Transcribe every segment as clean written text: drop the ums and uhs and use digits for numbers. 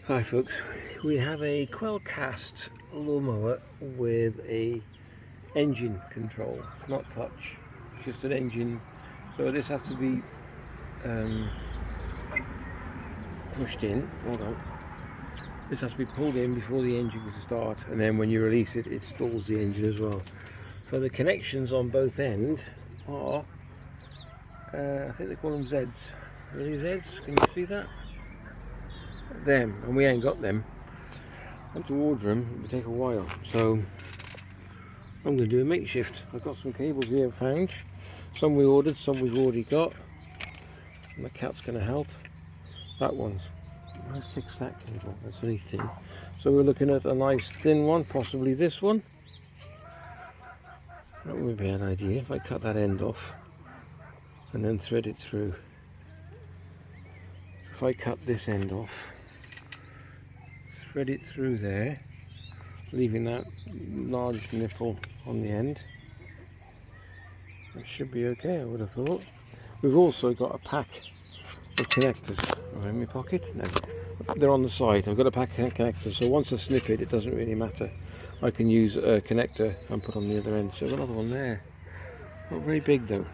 Hi folks, we have a qualcast lawnmower with a engine control, not touch, just an engine. So this has to be pushed in. Hold on. This has to be pulled in before the engine can start, and then when you release it, it stalls the engine as well. So the connections on both ends are, I think they call them Zs. Are they Zs? Can you see that? Them, and we ain't got them. And to order them, it will take a while, so I'm going to do a makeshift. I've got some cables here found. Some we ordered, some we've already got. And the cat's going to help. That one's, let's fix that cable, that's really thin. So we're looking at a nice thin one, possibly this one. That would be an idea if I cut that end off and then thread it through. If I cut this end off, thread it through there, leaving that large nipple on the end, it should be okay, I would have thought. We've also got a pack of connectors. Are they in my pocket? No, they're on the side. I've got a pack of connectors, so once I snip it, it doesn't really matter. I can use a connector and put on the other end. So I've got another one there. Not very big though.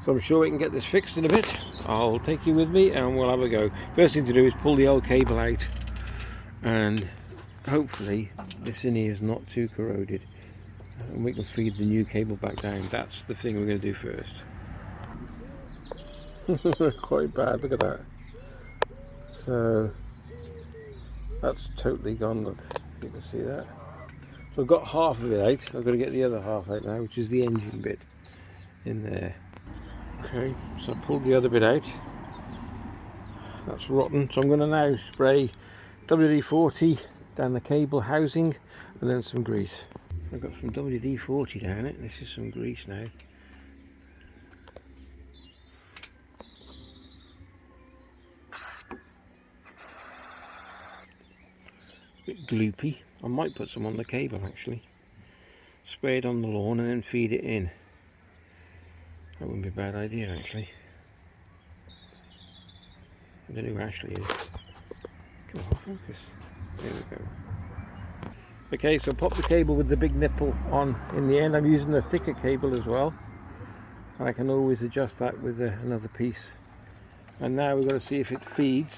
So I'm sure we can get this fixed in a bit. I'll take you with me and we'll have a go. First thing to do is pull the old cable out, and hopefully this in here is not too corroded, and we can feed the new cable back down. That's the thing we're going to do first. Quite bad, look at that. So that's totally gone, look, you can see that. So I've got half of it out. I've got to get the other half out now, which is the engine bit in there. Okay, so I pulled the other bit out. That's rotten, so I'm going to now spray WD-40 down the cable housing and then some grease. I've got some WD-40 down it. This is some grease now. Bit gloopy. I might put some on the cable actually. Spray it on the lawn and then feed it in. That wouldn't be a bad idea actually. I don't know who Ashley is. Come on, focus. There we go. Okay, so pop the cable with the big nipple on in the end. I'm using a thicker cable as well, and I can always adjust that with another piece. And now we've got to see if it feeds.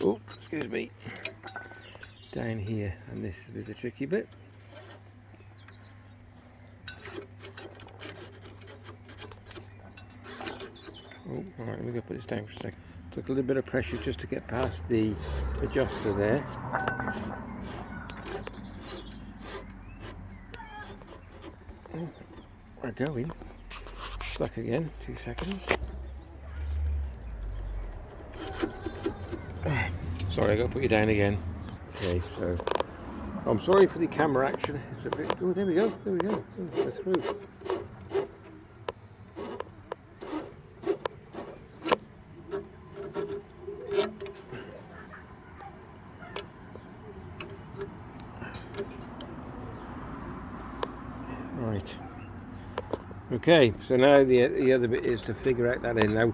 Oh, excuse me. Down here, and this is the tricky bit. Oh, alright, we're going to put this down for a second. Took a little bit of pressure just to get past the adjuster there. Oh, we're going. Stuck again, 2 seconds. Sorry, I've got to put you down again. Okay, so I'm sorry for the camera action. It's a bit. Oh, there we go. There we go. Oh, we're through. Right. Okay. So now the other bit is to figure out that end. Now,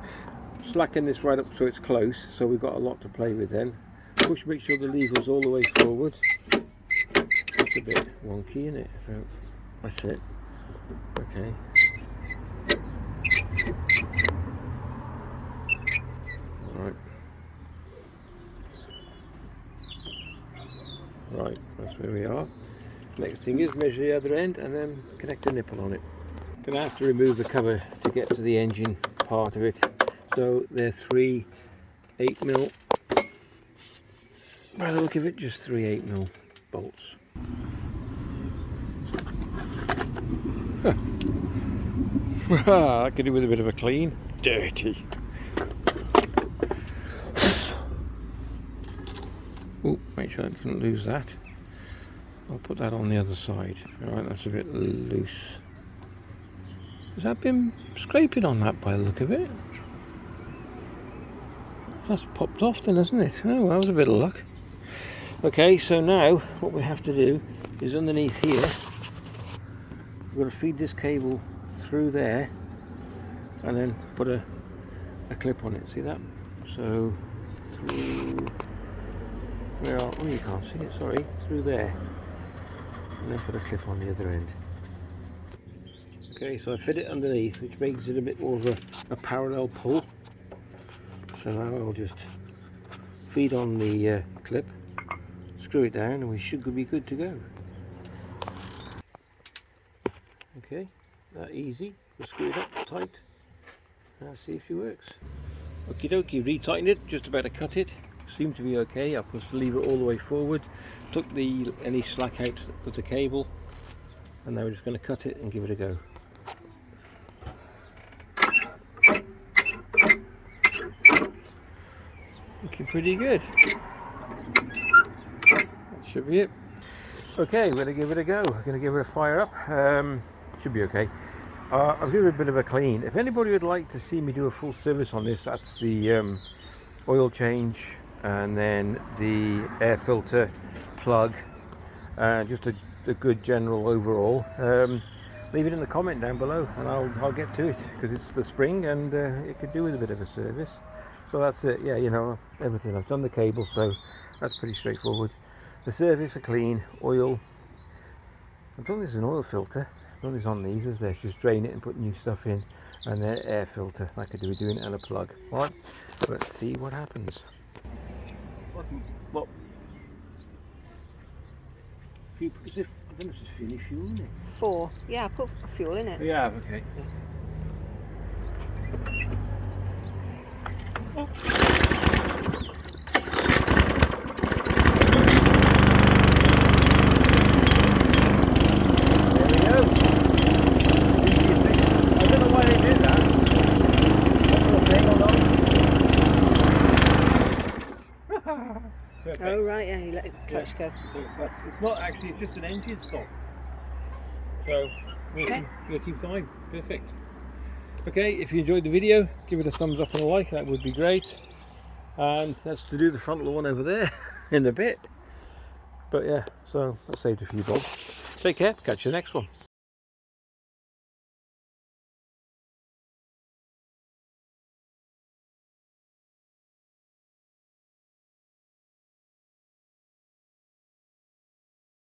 slacken this right up so it's close. So we've got a lot to play with then. Push, make sure the lever's all the way forward. It's a bit wonky, isn't it? So that's it. Okay. Right. Right, that's where we are. Next thing is measure the other end and then connect a nipple on it. Gonna have to remove the cover to get to the engine part of it. So they're 3 8mm. By the look of it, just 3 8mm bolts. I could do with a bit of a clean. Dirty. Oh, make sure I didn't lose that. I'll put that on the other side. Alright, that's a bit loose. Has that been scraping on that by the look of it? That's popped off then, hasn't it? Oh, well, that was a bit of luck. Okay, so now what we have to do is underneath here, we've got to feed this cable through there and then put a clip on it. See that? So through No, oh, you can't see it, sorry, through there. And then put a clip on the other end. Okay, so I fit it underneath, which makes it a bit more of a parallel pull. So now I'll just feed on the clip, screw it down, and we should be good to go. Okay, that easy. We'll screw it up tight and see if she works. Okie dokie, retightened it, just about to cut it. Seemed to be okay. I pushed the lever all the way forward, took any slack out of the cable, and now we're just going to cut it and give it a go. Looking pretty good. That should be it. Okay, we're going to give it a go. We're going to give it a fire up. Should be okay. I'll give it a bit of a clean. If anybody would like to see me do a full service on this, that's the oil change and then the air filter plug, just a good general overall. Leave it in the comment down below and I'll get to it, because it's the spring and it could do with a bit of a service. So that's it. Yeah, you know, everything. I've done the cable, so that's pretty straightforward. The service, a clean, oil. I don't think there's an oil filter. Nothing's on these, is there? Just drain it and put new stuff in, and then air filter, like I do with doing it, and a plug. Alright, let's see what happens. What? I don't know if it's finished fuel in it. 4. Yeah, I put fuel in it. Yeah, okay. Oh. Perfect. Oh right, yeah, you let it clutch go. It's not actually, it's just an engine stop. So, working fine, perfect. Okay, if you enjoyed the video, give it a thumbs up and a like, that would be great. And that's to do the front lawn over there in a bit. But yeah, so that saved a few bob. Take care, catch you next one.